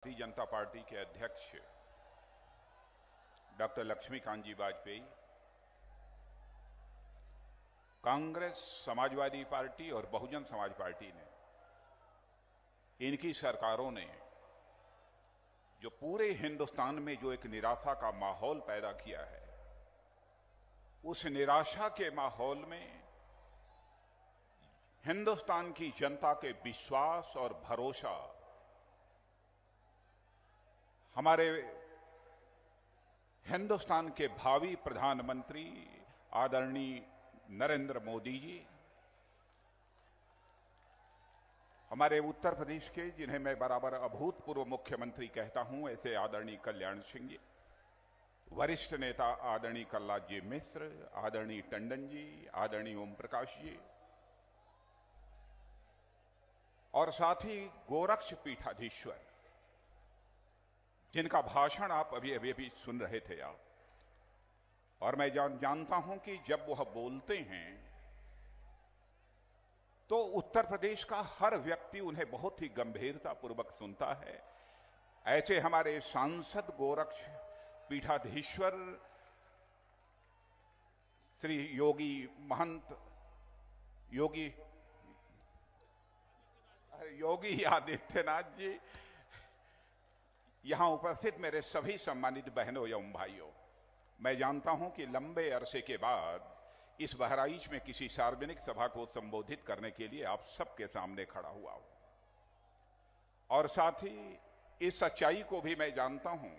Bharatiya Janata party के अध्यक्ष doctor Laxmikant जी Vajpayee, Congress, Samajwadi party और बहुजन समाज पार्टी ने, इनकी सरकारों ने जो पूरे हिंदुस्तान में जो एक निराशा का माहौल पैदा किया है, उस निराशा के माहौल में हिंदुस्तान की जनता के विश्वास और भरोसा हमारे हिंदुस्तान के भावी प्रधानमंत्री आदरणीय नरेंद्र मोदी जी, हमारे उत्तर प्रदेश के, जिन्हें मैं बराबर अभूतपूर्व मुख्यमंत्री कहता हूं, ऐसे आदरणीय कल्याण सिंह जी, वरिष्ठ नेता आदरणीय कलराज जी मिश्र, आदरणीय टंडन जी, आदरणीय ओम प्रकाश जी, और साथ ही गोरक्ष पीठाधीश्वर, जिनका भाषण आप अभी सुन रहे थे आप, और मैं जानता हूं कि जब वह बोलते हैं तो उत्तर प्रदेश का हर व्यक्ति उन्हें बहुत ही गंभीरतापूर्वक सुनता है। ऐसे हमारे सांसद गोरक्ष पीठाधीश्वर श्री योगी महंत योगी आदित्यनाथ जी, यहां उपस्थित मेरे सभी सम्मानित बहनों एवं भाइयों, मैं जानता हूं कि लंबे अरसे के बाद इस बहराइच में किसी सार्वजनिक सभा को संबोधित करने के लिए आप सबके सामने खड़ा हुआ हूं, और साथ ही इस सच्चाई को भी मैं जानता हूं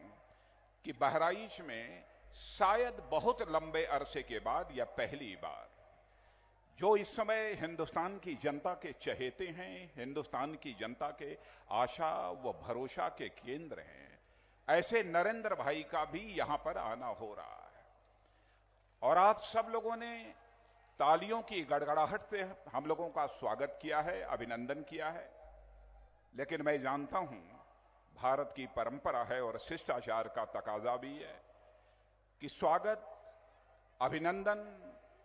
कि बहराइच में शायद बहुत लंबे अरसे के बाद या पहली बार जो इस समय हिंदुस्तान की जनता के चहेते हैं, हिंदुस्तान की जनता के आशा व भरोसा के केंद्र हैं, ऐसे नरेंद्र भाई का भी यहां पर आना हो रहा है। और आप सब लोगों ने तालियों की गड़गड़ाहट से हम लोगों का स्वागत किया है, अभिनंदन किया है। लेकिन मैं जानता हूं भारत की परंपरा है और शिष्टाचार का तकाजा भी है कि स्वागत, अभिनंदन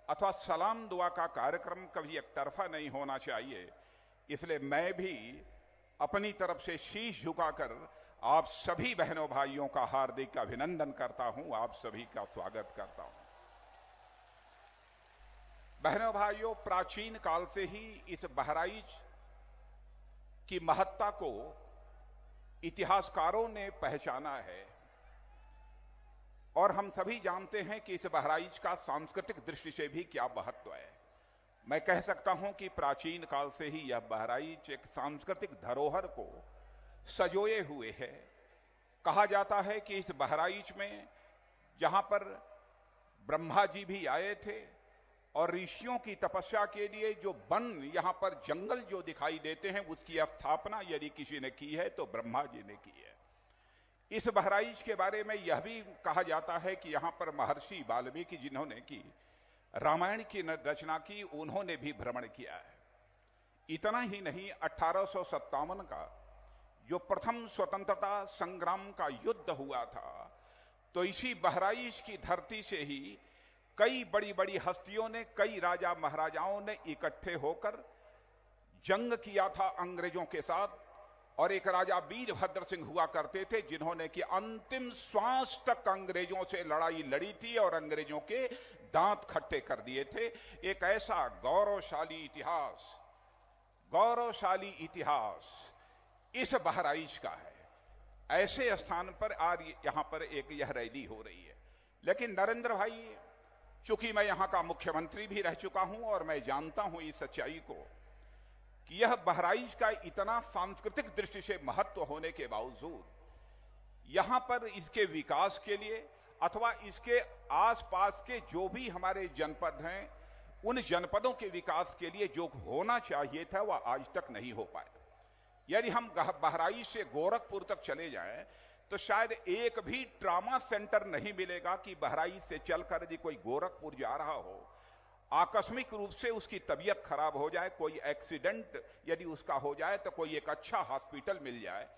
अथवा सलाम दुआ का कार्यक्रम कभी एक तरफा नहीं होना चाहिए। इसलिए मैं भी अपनी तरफ से शीश झुकाकर आप सभी बहनों भाइयों का हार्दिक अभिनंदन करता हूं, आप सभी का स्वागत करता हूं। बहनों भाइयों, प्राचीन काल से ही इस बहराइच की महत्ता को इतिहासकारों ने पहचाना है, और हम सभी जानते हैं कि इस बहराइच का सांस्कृतिक दृष्टि से भी क्या महत्व है। मैं कह सकता हूं कि प्राचीन काल से ही यह बहराइच एक सांस्कृतिक धरोहर को सजोए हुए है। कहा जाता है कि इस बहराइच में, जहां पर ब्रह्मा जी भी आए थे और ऋषियों की तपस्या के लिए जो वन, यहां पर जंगल जो दिखाई देते हैं, उसकी स्थापना यदि किसी ने की है तो ब्रह्मा जी ने की है। इस बहराइच के बारे में यह भी कहा जाता है कि यहां पर महर्षि वाल्मीकि, जिन्होंने की रामायण की रचना की, उन्होंने भी भ्रमण किया है। इतना ही नहीं, 1857 का जो प्रथम स्वतंत्रता संग्राम का युद्ध हुआ था, तो इसी बहराइच की धरती से ही कई बड़ी बड़ी हस्तियों ने, कई राजा महाराजाओं ने इकट्ठे होकर जंग किया था अंग्रेजों के साथ। और एक राजा वीरभद्र सिंह हुआ करते थे, जिन्होंने कि अंतिम श्वास तक अंग्रेजों से लड़ाई लड़ी थी और अंग्रेजों के दांत खट्टे कर दिए थे। एक ऐसा गौरवशाली इतिहास इस बहराइच का है। ऐसे स्थान पर आज यहां पर एक यह रैली हो रही है। लेकिन नरेंद्र भाई, चूंकि मैं यहां का मुख्यमंत्री भी रह चुका हूं और मैं जानता हूं इस सच्चाई को कि यह बहराइच का इतना सांस्कृतिक दृष्टि से महत्व होने के बावजूद यहां पर इसके विकास के लिए अथवा इसके आसपास के जो भी हमारे जनपद हैं, उन जनपदों के विकास के लिए जो होना चाहिए था वह आज तक नहीं हो पाया। यदि हम बहराइच से गोरखपुर तक चले जाएं तो शायद एक भी ट्रामा सेंटर नहीं मिलेगा कि बहराइच से चलकर यदि कोई गोरखपुर जा रहा हो, आकस्मिक रूप से उसकी तबीयत खराब हो जाए, कोई एक्सीडेंट यदि उसका हो जाए, तो कोई एक अच्छा हॉस्पिटल मिल जाए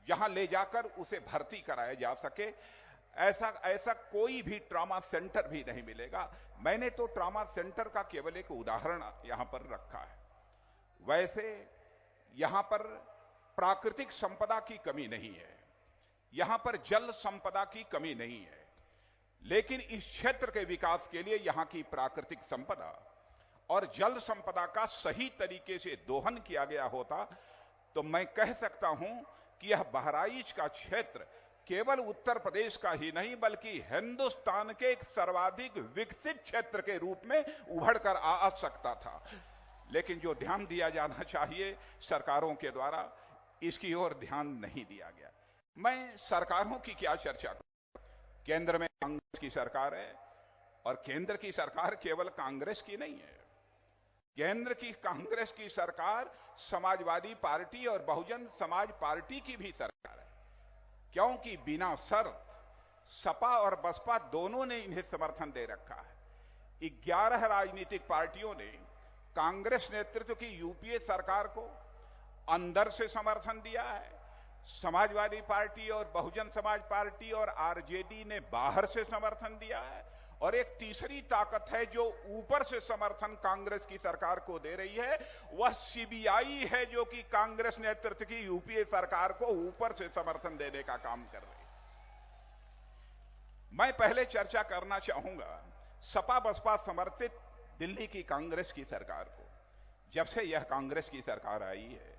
जहां ले जाकर उसे भर्ती कराया जा सके। ऐसा कोई भी ट्रामा सेंटर भी नहीं मिलेगा। मैंने तो ट्रामा सेंटर का केवल एक उदाहरण यहां पर रखा है। वैसे यहां पर प्राकृतिक संपदा की कमी नहीं है। यहां पर जल संपदा की कमी नहीं है, लेकिन इस क्षेत्र के विकास के लिए यहां की प्राकृतिक संपदा और जल संपदा का सही तरीके से दोहन किया गया होता तो मैं कह सकता हूं कि यह बहराइच का क्षेत्र केवल उत्तर प्रदेश का ही नहीं बल्कि हिंदुस्तान के एक सर्वाधिक विकसित क्षेत्र के रूप में उभर कर आ सकता था। लेकिन जो ध्यान दिया जाना चाहिए सरकारों के द्वारा, इसकी ओर ध्यान नहीं दिया गया। मैं सरकारों की क्या चर्चा करूं? केंद्र में कांग्रेस की सरकार है और केंद्र की सरकार केवल कांग्रेस की नहीं है। केंद्र की कांग्रेस की सरकार समाजवादी पार्टी और बहुजन समाज पार्टी की भी सरकार है, क्योंकि बिना शर्त सपा और बसपा दोनों ने इन्हें समर्थन दे रखा है। 11 राजनीतिक पार्टियों ने कांग्रेस नेतृत्व की यूपीए सरकार को अंदर से समर्थन दिया है, समाजवादी पार्टी और बहुजन समाज पार्टी और आरजेडी ने बाहर से समर्थन दिया है, और एक तीसरी ताकत है जो ऊपर से समर्थन कांग्रेस की सरकार को दे रही है, वह सीबीआई है जो कि कांग्रेस नेतृत्व की यूपीए सरकार को ऊपर से समर्थन देने का काम कर रही है। मैं पहले चर्चा करना चाहूंगा सपा बसपा समर्थित दिल्ली की कांग्रेस की सरकार को। जब से यह कांग्रेस की सरकार आई है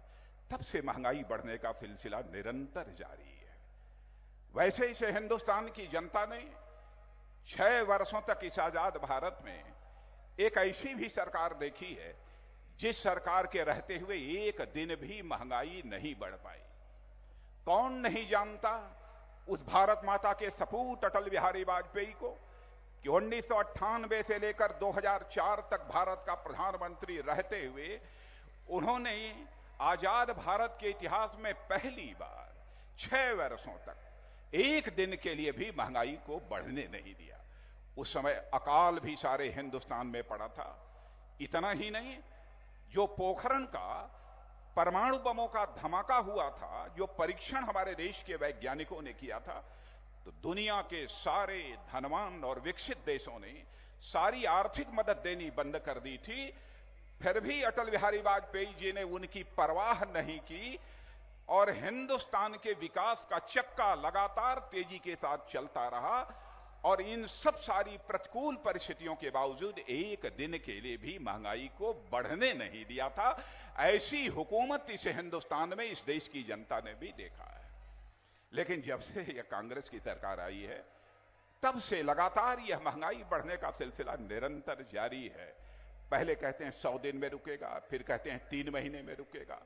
तब से महंगाई बढ़ने का सिलसिला निरंतर जारी है। वैसे इसे हिंदुस्तान की जनता ने 6 वर्षों तक इस आजाद भारत में एक ऐसी भी सरकार देखी है जिस सरकार के रहते हुए एक दिन भी महंगाई नहीं बढ़ पाई। कौन नहीं जानता उस भारत माता के सपूत अटल बिहारी वाजपेयी को कि 1998 से लेकर 2004 तक भारत का प्रधानमंत्री रहते हुए उन्होंने आजाद भारत के इतिहास में पहली बार 6 वर्षों तक एक दिन के लिए भी महंगाई को बढ़ने नहीं दिया। उस समय अकाल भी सारे हिंदुस्तान में पड़ा था। इतना ही नहीं, जो पोखरण का परमाणु बमों का धमाका हुआ था, जो परीक्षण हमारे देश के वैज्ञानिकों ने किया था, तो दुनिया के सारे धनवान और विकसित देशों ने सारी आर्थिक मदद देनी बंद कर दी थी। फिर भी अटल बिहारी वाजपेयी जी ने उनकी परवाह नहीं की और हिंदुस्तान के विकास का चक्का लगातार तेजी के साथ चलता रहा, और इन सब सारी प्रतिकूल परिस्थितियों के बावजूद एक दिन के लिए भी महंगाई को बढ़ने नहीं दिया था। ऐसी हुकूमत इस हिंदुस्तान में इस देश की जनता ने भी देखा है। लेकिन जब से यह कांग्रेस की सरकार आई है तब से लगातार यह महंगाई बढ़ने का सिलसिला निरंतर जारी है। पहले कहते हैं 100 दिन में रुकेगा, फिर कहते हैं 3 महीने में रुकेगा।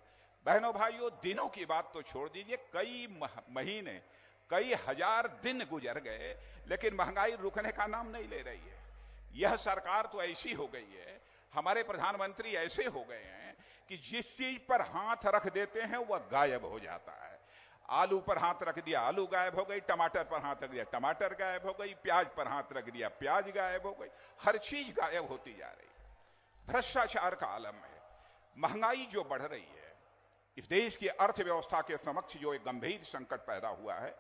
बहनों भाइयों, दिनों की बात तो छोड़ दीजिए, कई महीने कई हजार दिन गुजर गए लेकिन महंगाई रुकने का नाम नहीं ले रही है। यह सरकार तो ऐसी हो गई है, हमारे प्रधानमंत्री ऐसे हो गए हैं कि जिस चीज पर हाथ रख देते हैं वह गायब हो जाता है। आलू पर हाथ रख दिया, आलू गायब हो गई, टमाटर पर हाथ रख दिया, टमाटर गायब हो गई, प्याज पर हाथ रख दिया, प्याज गायब हो गई, हर चीज गायब होती जा रही है। भ्रष्टाचार का आलम है। महंगाई जो बढ़ रही है, इस देश की अर्थव्यवस्था के समक्ष जो एक गंभीर संकट पैदा हुआ है,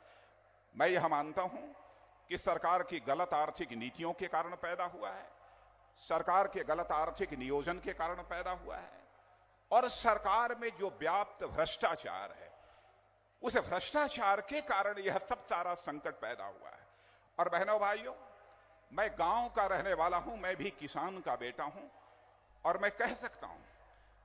मैं यह मानता हूं कि सरकार की गलत आर्थिक नीतियों के कारण पैदा हुआ है, सरकार के गलत आर्थिक नियोजन के कारण पैदा हुआ है, और सरकार में जो व्याप्त भ्रष्टाचार है उस भ्रष्टाचार के कारण यह सब सारा संकट पैदा हुआ है। और बहनों भाइयों, मैं गांव का रहने वाला हूं, मैं भी किसान का बेटा हूं, और मैं कह सकता हूं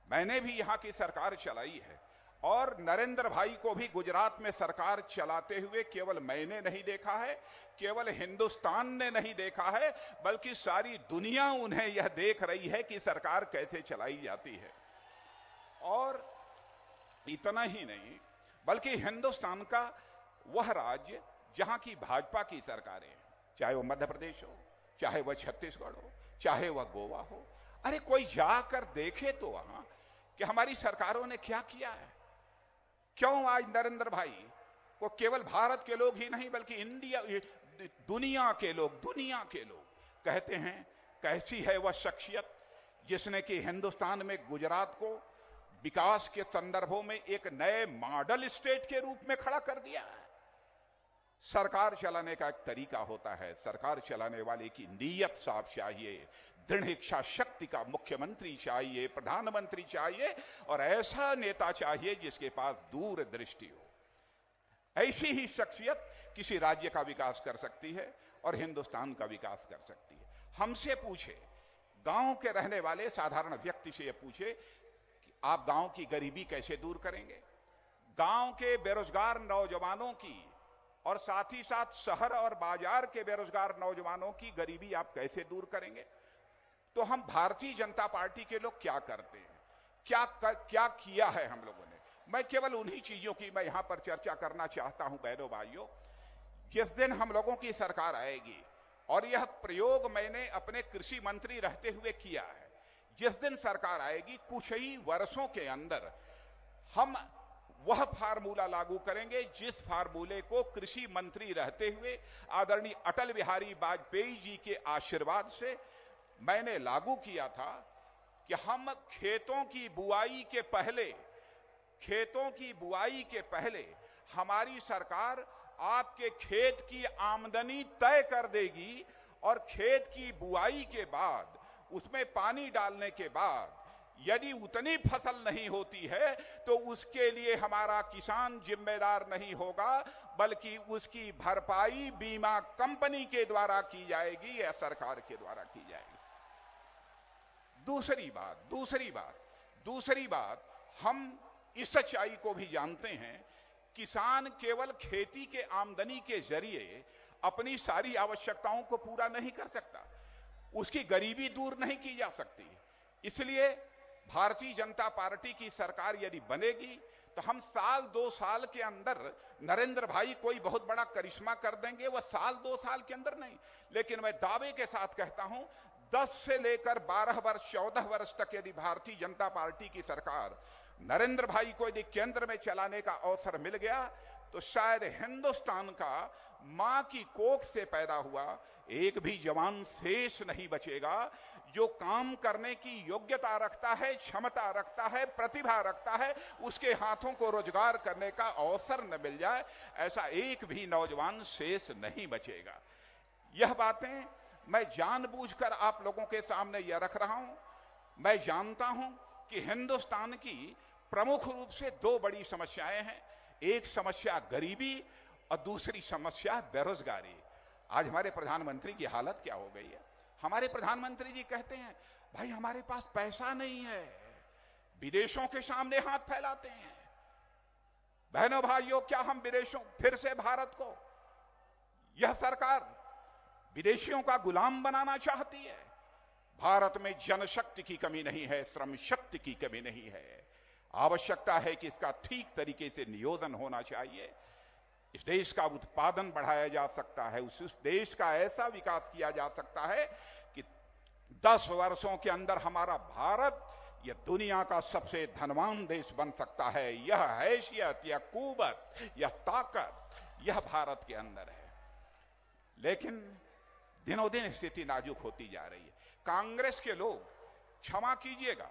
मैंने भी यहां की सरकार चलाई है, और नरेंद्र भाई को भी गुजरात में सरकार चलाते हुए केवल मैंने नहीं देखा है, केवल हिंदुस्तान ने नहीं देखा है, बल्कि सारी दुनिया उन्हें यह देख रही है कि सरकार कैसे चलाई जाती है। और इतना ही नहीं, बल्कि हिंदुस्तान का वह राज्य जहां की भाजपा की सरकारें हैं, चाहे वह मध्य प्रदेश हो, चाहे वह छत्तीसगढ़ हो, चाहे वह गोवा हो, अरे कोई जाकर देखे तो वहां कि हमारी सरकारों ने क्या किया है। क्यों आज नरेंद्र भाई को केवल भारत के लोग ही नहीं बल्कि दुनिया के लोग कहते हैं कैसी है वह शख्सियत जिसने कि हिंदुस्तान में गुजरात को विकास के संदर्भों में एक नए मॉडल स्टेट के रूप में खड़ा कर दिया है। सरकार चलाने का एक तरीका होता है, सरकार चलाने वाले की नीयत साफ चाहिए, दृढ़ इच्छा शक्ति का मुख्यमंत्री चाहिए, प्रधानमंत्री चाहिए, और ऐसा नेता चाहिए जिसके पास दूरदृष्टि हो। ऐसी ही शख्सियत किसी राज्य का विकास कर सकती है और हिंदुस्तान का विकास कर सकती है। हमसे पूछे, गांव के रहने वाले साधारण व्यक्ति से ये पूछे कि आप गांव की गरीबी कैसे दूर करेंगे, गांव के बेरोजगार नौजवानों की और साथ ही साथ शहर और बाजार के बेरोजगार नौजवानों की गरीबी आप कैसे दूर करेंगे। तो हम भारतीय जनता पार्टी के लोग क्या करते हैं, क्या किया है हम लोगों ने, मैं केवल उन्हीं चीजों की मैं यहां पर चर्चा करना चाहता हूं। बहनों भाइयों, जिस दिन हम लोगों की सरकार आएगी, और यह प्रयोग मैंने अपने कृषि मंत्री रहते हुए किया है, जिस दिन सरकार आएगी कुछ ही वर्षों के अंदर हम वह फार्मूला लागू करेंगे जिस फार्मूले को कृषि मंत्री रहते हुए आदरणीय अटल बिहारी वाजपेयी जी के आशीर्वाद से मैंने लागू किया था कि हम खेतों की बुआई के पहले हमारी सरकार आपके खेत की आमदनी तय कर देगी और खेत की बुआई के बाद उसमें पानी डालने के बाद यदि उतनी फसल नहीं होती है तो उसके लिए हमारा किसान जिम्मेदार नहीं होगा, बल्कि उसकी भरपाई बीमा कंपनी के द्वारा की जाएगी या सरकार के द्वारा की जाएगी। दूसरी बात, हम इस सच्चाई को भी जानते हैं, किसान केवल खेती के आमदनी के जरिए अपनी सारी आवश्यकताओं को पूरा नहीं कर सकता, उसकी गरीबी दूर नहीं की जा सकती। इसलिए भारतीय जनता पार्टी की सरकार यदि बनेगी तो हम साल 2 साल के अंदर, नरेंद्र भाई कोई बहुत बड़ा करिश्मा कर देंगे, वह साल 2 साल के अंदर नहीं, लेकिन मैं दावे के साथ कहता हूं 10 से लेकर 12 वर्ष 14 वर्ष तक यदि भारतीय जनता पार्टी की सरकार नरेंद्र भाई को यदि केंद्र में चलाने का अवसर मिल गया तो शायद हिंदुस्तान का मां की कोख से पैदा हुआ एक भी जवान शेष नहीं बचेगा जो काम करने की योग्यता रखता है, क्षमता रखता है, प्रतिभा रखता है, उसके हाथों को रोजगार करने का अवसर न मिल जाए, ऐसा एक भी नौजवान शेष नहीं बचेगा। यह बातें मैं जानबूझकर आप लोगों के सामने यह रख रहा हूं। मैं जानता हूं कि हिंदुस्तान की प्रमुख रूप से 2 बड़ी समस्याएं हैं, एक समस्या गरीबी और दूसरी समस्या बेरोजगारी। आज हमारे प्रधानमंत्री की हालत क्या हो गई है। हमारे प्रधानमंत्री जी कहते हैं भाई हमारे पास पैसा नहीं है, विदेशों के सामने हाथ फैलाते हैं। बहनों भाइयों, क्या हम विदेशों, फिर से भारत को यह सरकार विदेशियों का गुलाम बनाना चाहती है? भारत में जनशक्ति की कमी नहीं है, श्रम शक्ति की कमी नहीं है। आवश्यकता है कि इसका ठीक तरीके से नियोजन होना चाहिए। इस देश का उत्पादन बढ़ाया जा सकता है, उस देश का ऐसा विकास किया जा सकता है कि 10 वर्षों के अंदर हमारा भारत यह दुनिया का सबसे धनवान देश बन सकता है। यह हैसियत, यह कुवत, यह ताकत यह भारत के अंदर है। लेकिन दिनों दिन स्थिति नाजुक होती जा रही है। कांग्रेस के लोग, क्षमा कीजिएगा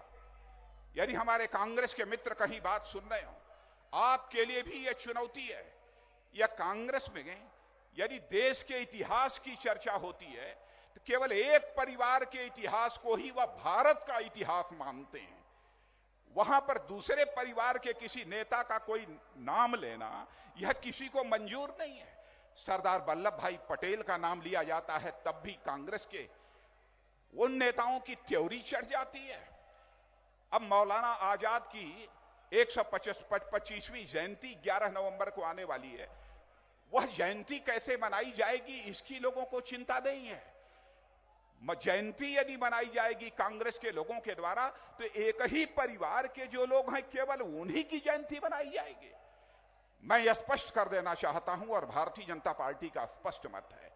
यदि हमारे कांग्रेस के मित्र कहीं बात सुन रहे हो, आपके लिए भी यह चुनौती है। या कांग्रेस में यदि देश के इतिहास की चर्चा होती है तो केवल एक परिवार के इतिहास को ही वह भारत का इतिहास मानते हैं। वहां पर दूसरे परिवार के किसी नेता का कोई नाम लेना यह किसी को मंजूर नहीं है। सरदार वल्लभ भाई पटेल का नाम लिया जाता है तब भी कांग्रेस के उन नेताओं की त्योरी चढ़ जाती है। अब मौलाना आजाद की 125वीं जयंती 11 नवंबर को आने वाली है। वह जयंती कैसे मनाई जाएगी इसकी लोगों को चिंता नहीं है। जयंती यदि मनाई जाएगी कांग्रेस के लोगों के द्वारा तो एक ही परिवार के जो लोग हैं केवल उन्हीं की जयंती मनाई जाएगी। मैं यह स्पष्ट कर देना चाहता हूं और भारतीय जनता पार्टी का स्पष्ट मत है,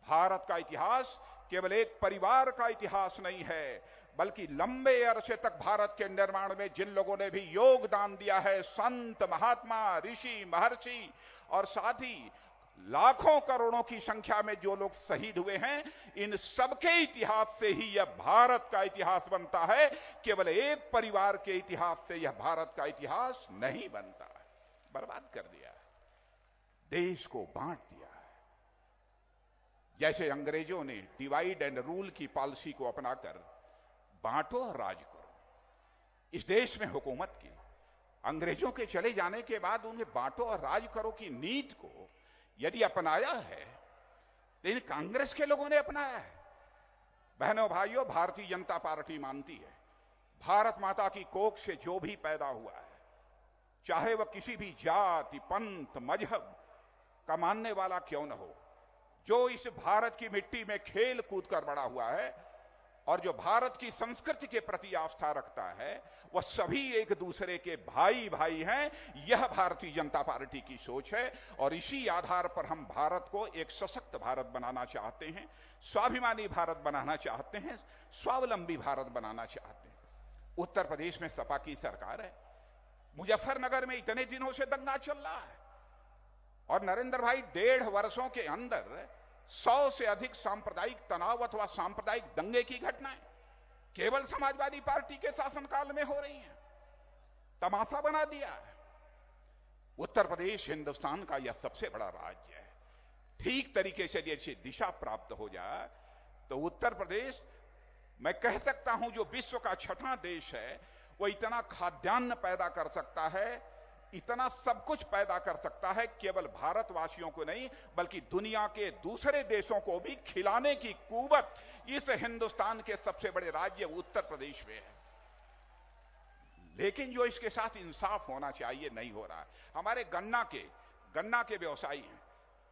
भारत का इतिहास केवल एक परिवार का इतिहास नहीं है, बल्कि लंबे अरसे तक भारत के निर्माण में जिन लोगों ने भी योगदान दिया है, संत, महात्मा, ऋषि, महर्षि और साथ ही लाखों करोड़ों की संख्या में जो लोग शहीद हुए हैं, इन सबके इतिहास से ही यह भारत का इतिहास बनता है। केवल एक परिवार के इतिहास से यह भारत का इतिहास नहीं बनता है। बर्बाद कर दिया है, देश को बांट दिया है। जैसे अंग्रेजों ने डिवाइड एंड रूल की पॉलिसी को अपनाकर बांटो और राज करो, इस देश में हुकूमत की। अंग्रेजों के चले जाने के बाद उन्हें बांटो और राज करो की नीति को यदि अपनाया है, लेकिन कांग्रेस के लोगों ने अपनाया है। बहनों भाइयों, भारतीय जनता पार्टी मानती है भारत माता की कोख से जो भी पैदा हुआ है, चाहे वह किसी भी जाति, पंथ, मजहब का मानने वाला क्यों न हो, जो इस भारत की मिट्टी में खेल कूद कर बड़ा हुआ है और जो भारत की संस्कृति के प्रति आस्था रखता है, वह सभी एक दूसरे के भाई भाई हैं। यह भारतीय जनता पार्टी की सोच है और इसी आधार पर हम भारत को एक सशक्त भारत बनाना चाहते हैं, स्वाभिमानी भारत बनाना चाहते हैं, स्वावलंबी भारत बनाना चाहते हैं। उत्तर प्रदेश में सपा की सरकार है, मुजफ्फरनगर में इतने दिनों से दंगा चल रहा है और नरेंद्र भाई 1.5 वर्षों के अंदर 100 से अधिक सांप्रदायिक तनाव अथवा सांप्रदायिक दंगे की घटनाएं केवल समाजवादी पार्टी के शासनकाल में हो रही हैं। तमाशा बना दिया है। उत्तर प्रदेश हिंदुस्तान का यह सबसे बड़ा राज्य है। ठीक तरीके से यदि दिशा प्राप्त हो जाए तो उत्तर प्रदेश, मैं कह सकता हूं, जो विश्व का 6वां देश है, वो इतना खाद्यान्न पैदा कर सकता है, इतना सब कुछ पैदा कर सकता है, केवल भारतवासियों को नहीं बल्कि दुनिया के दूसरे देशों को भी खिलाने की कुवत इस हिंदुस्तान के सबसे बड़े राज्य उत्तर प्रदेश में है। लेकिन जो इसके साथ इंसाफ होना चाहिए नहीं हो रहा है। हमारे गन्ना के व्यवसायी हैं,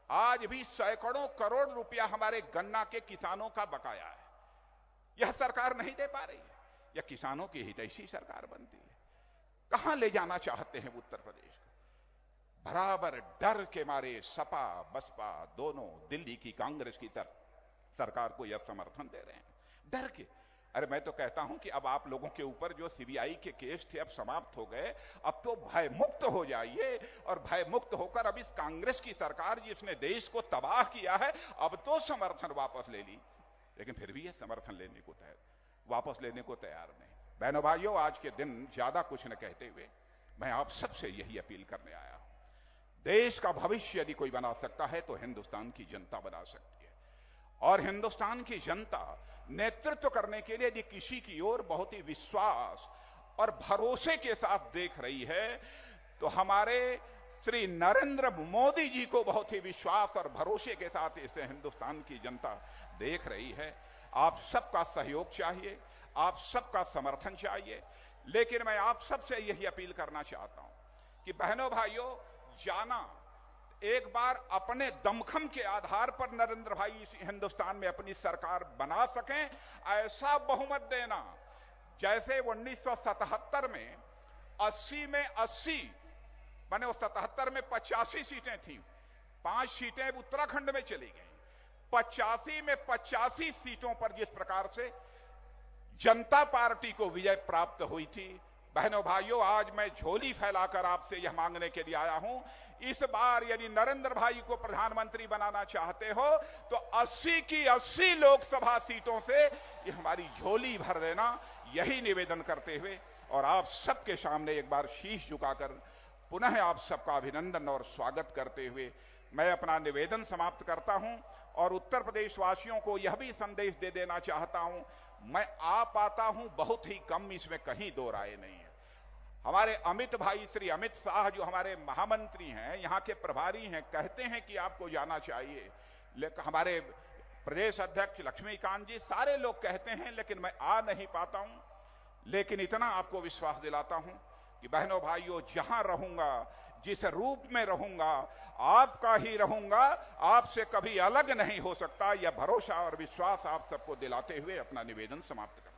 आज भी सैकड़ों करोड़ रुपया हमारे गन्ना के किसानों का बकाया है। यह सरकार नहीं दे पा रही है। यह किसानों की हितैषी सरकार बनती है। कहां ले जाना चाहते हैं उत्तर प्रदेश को? बराबर डर के मारे सपा बसपा दोनों दिल्ली की कांग्रेस की सरकार को यह समर्थन दे रहे हैं, डर के। अरे मैं तो कहता हूं कि अब आप लोगों के ऊपर जो सीबीआई के केस थे अब समाप्त हो गए, अब तो भय मुक्त हो जाइए और भय मुक्त होकर अब इस कांग्रेस की सरकार जिसने देश को तबाह किया है, अब तो समर्थन वापस ले ली। लेकिन फिर भी यह समर्थन लेने को वापस लेने को तैयार नहीं। बहनों भाइयों, आज के दिन ज्यादा कुछ न कहते हुए मैं आप सबसे यही अपील करने आया हूं। देश का भविष्य यदि कोई बना सकता है तो हिंदुस्तान की जनता बना सकती है। और हिंदुस्तान की जनता नेतृत्व करने के लिए यदि किसी की ओर बहुत ही विश्वास और भरोसे के साथ देख रही है तो हमारे श्री नरेंद्र मोदी जी को बहुत ही विश्वास और भरोसे के साथ इसे हिंदुस्तान की जनता देख रही है। आप सबका सहयोग चाहिए, आप सबका समर्थन चाहिए। लेकिन मैं आप सबसे यही अपील करना चाहता हूं कि बहनों भाइयों, जाना एक बार अपने दमखम के आधार पर नरेंद्र भाई इस हिंदुस्तान में अपनी सरकार बना सकें, ऐसा बहुमत देना जैसे 1977 में 80 में 80 माने 77 में 85 सीटें थी, 5 सीटें उत्तराखंड में चली गई। 85 में 85 सीटों पर जिस प्रकार से जनता पार्टी को विजय प्राप्त हुई थी, बहनों भाइयों, आज मैं झोली फैलाकर आपसे यह मांगने के लिए आया हूं, इस बार यदि नरेंद्र भाई को प्रधानमंत्री बनाना चाहते हो तो 80 की 80 लोकसभा सीटों से ये हमारी झोली भर देना, यही निवेदन करते हुए और आप सबके सामने एक बार शीश झुकाकर पुनः आप सबका अभिनंदन और स्वागत करते हुए मैं अपना निवेदन समाप्त करता हूं और उत्तर प्रदेश वासियों को यह भी संदेश दे देना चाहता हूं, मैं आ पाता हूं बहुत ही कम, इसमें कहीं दो राय नहीं है। हमारे अमित भाई श्री अमित शाह जो हमारे महामंत्री हैं, यहां के प्रभारी हैं, कहते हैं कि आपको जाना चाहिए। लेकिन हमारे प्रदेश अध्यक्ष लक्ष्मीकांत जी, सारे लोग कहते हैं, लेकिन मैं आ नहीं पाता हूं। लेकिन इतना आपको विश्वास दिलाता हूं कि बहनों भाइयों, जहां रहूंगा, जिस रूप में रहूंगा, आपका ही रहूंगा, आपसे कभी अलग नहीं हो सकता। यह भरोसा और विश्वास आप सबको दिलाते हुए अपना निवेदन समाप्त करता हूं।